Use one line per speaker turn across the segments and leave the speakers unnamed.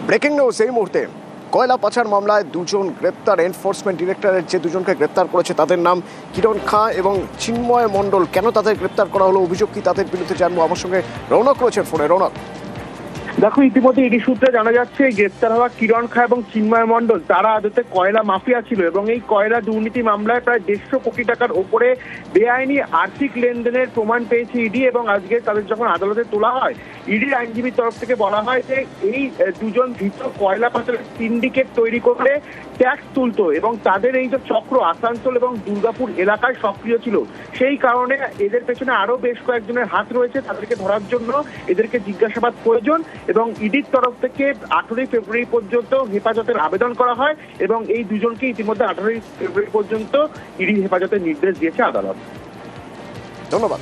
Breaking news এই মুহূর্তে। কয়লা পাচার মামলায় দুজন গ্রেপ্তার। এনফোর্সমেন্ট ডিরেক্টরেট যে দুজনকে গ্রেপ্তার করেছে তাদের নাম কিরণ খাঁ এবং চিন্ময় মণ্ডল। কেন তাদের গ্রেপ্তার করা হলো, অভিযোগ কি তাদের বিরুদ্ধে, জানবো। আমার সঙ্গে রৌনক রয়েছেন ফোনে। রৌনক,
দেখো, ইতিমধ্যে ইডি সূত্রে জানা যাচ্ছে গ্রেপ্তার হওয়া কিরণ খাঁ এবং চিন্ময় মণ্ডল তারা আদতে কয়লা মাফিয়া ছিল এবং এই কয়লা দুর্নীতি মামলায় প্রায় 150 কোটি টাকার ওপরে বেআইনি আর্থিক লেনদেনের প্রমাণ পেয়েছে ইডি। এবং আজকে তাদের যখন আদালতে তোলা হয়, ইডির আইনজীবীর তরফ থেকে বলা হয় যে এই দুজন ধৃত কয়লা পাচারের সিন্ডিকেট তৈরি করে ট্যাক্স তুলতো এবং তাদের এই যে চক্র আসানসোল এবং দুর্গাপুর এলাকায় সক্রিয় ছিল। সেই কারণে এদের পেছনে আরো বেশ কয়েকজনের হাত রয়েছে। তাদেরকে ধরার জন্য এদেরকে জিজ্ঞাসাবাদ প্রয়োজন এবং ইডির তরফ থেকে 18 ফেব্রুয়ারি পর্যন্ত হেফাজতের আবেদন করা হয় এবং এই দুজনকে ইতিমধ্যে 18 ফেব্রুয়ারি পর্যন্ত ইডি হেফাজতের নির্দেশ দিয়েছে আদালত।
ধন্যবাদ।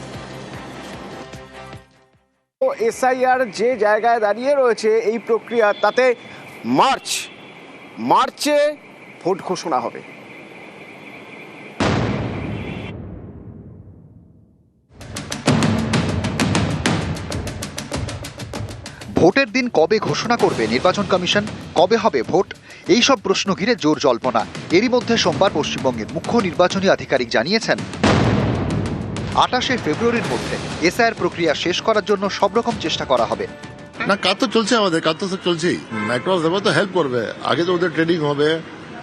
এসআইআর যে জায়গায় দাঁড়িয়ে রয়েছে এই প্রক্রিয়া, তাতে মার্চে ভোট ঘোষণা হবে।
ভোটের দিন কবে ঘোষণা করবে নির্বাচন কমিশন, কবে হবে ভোট, এই সব প্রশ্ন ঘিরে জোর জল্পনা। এরই মধ্যে সোমবার পশ্চিমবঙ্গের মুখ্য নির্বাচনী আধিকারিক জানিয়েছেন 28 ফেব্রুয়ারির মধ্যে এসআইআর প্রক্রিয়া শেষ করার জন্য সব রকম চেষ্টা করা হবে।
না, কাজ তো চলছে, আমাদের কাজ তো চলছেই। ম্যাক্রস দেবো তো হেল্প করবে, আগে তো ওদের ট্রেনিং হবে,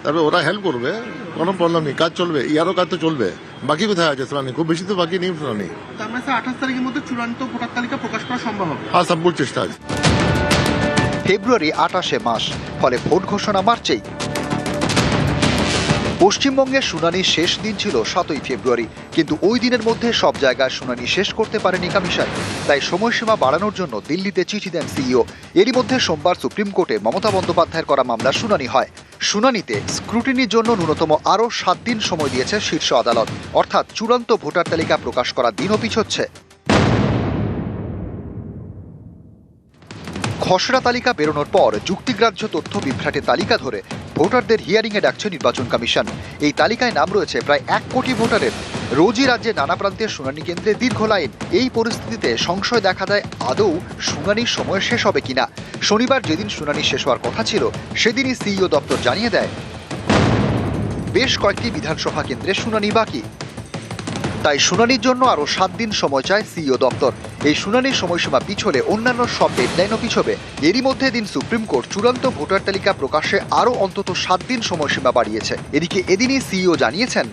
তারপরে ওরা হেল্প করবে, কোনো প্রবলেম নেই, কাজ চলবে। ইয়ারও কাজ তো চলবে। বাকি কোথায় আছে শুনানি? খুব বেশি তো বাকি নেই শুনানি।
তার মানে 28 তারিখের মধ্যে চূড়ান্ত ভোটার তালিকা প্রকাশ করা সম্ভব হবে?
হ্যাঁ, সব চেষ্টা আছে।
ফেব্রুয়ারি 28 মাস, ফলে ভোট ঘোষণা মার্চেই। পশ্চিমবঙ্গের শুনানির শেষ দিন ছিল 7 ফেব্রুয়ারি, কিন্তু ওই দিনের মধ্যে সব জায়গায় শুনানি শেষ করতে পারেনি কমিশন। তাই সময়সীমা বাড়ানোর জন্য দিল্লিতে চিঠি দেন সিইও। এরই মধ্যে সোমবার সুপ্রিম কোর্টে মমতা বন্দ্যোপাধ্যায়ের করা মামলার শুনানি হয়। শুনানিতে স্ক্রুটিনির জন্য ন্যূনতম আরও 7 দিন সময় দিয়েছে শীর্ষ আদালত, অর্থাৎ চূড়ান্ত ভোটার তালিকা প্রকাশ করার দিনও পিছোচ্ছে। খসড়া তালিকা বেরোনোর পর যুক্তিগ্রাহ্য তথ্য বিভ্রাটের তালিকা ধরে ভোটারদের হিয়ারিংয়ে ডাকছে নির্বাচন কমিশন। এই তালিকায় নাম রয়েছে প্রায় 1 কোটি ভোটারের। রোজই রাজ্যে নানা প্রান্তের শুনানি কেন্দ্রে দীর্ঘ লাইন। এই পরিস্থিতিতে সংশয় দেখা দেয় আদৌ শুনানির সময় শেষ হবে কিনা। শনিবার যেদিন শুনানি শেষ হওয়ার কথা ছিল সেদিনই সিইও দপ্তর জানিয়ে দেয় বেশ কয়েকটি বিধানসভা কেন্দ্রে শুনানি বাকি। তাই শুনানির জন্য আরও 7 দিন সময় চায় সিইও দপ্তর। এই শুনানির সময়সীমা পিছলে অন্যান্য সব ডেডলাইনও পিছবে। এরই মধ্যে দিন সুপ্রিম কোর্ট চূড়ান্ত ভোটার তালিকা প্রকাশে আরও অন্তত 7 দিন সময়সীমা বাড়িয়েছে। এদিকে এদিনই সিইও জানিয়েছেন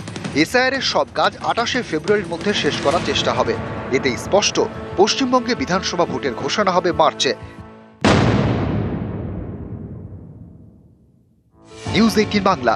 এসআইআর এর সব কাজ 28 ফেব্রুয়ারির মধ্যে শেষ করার চেষ্টা হবে। এতেই স্পষ্ট পশ্চিমবঙ্গে বিধানসভা ভোটের ঘোষণা হবে মার্চে। নিউজ 18 বাংলা।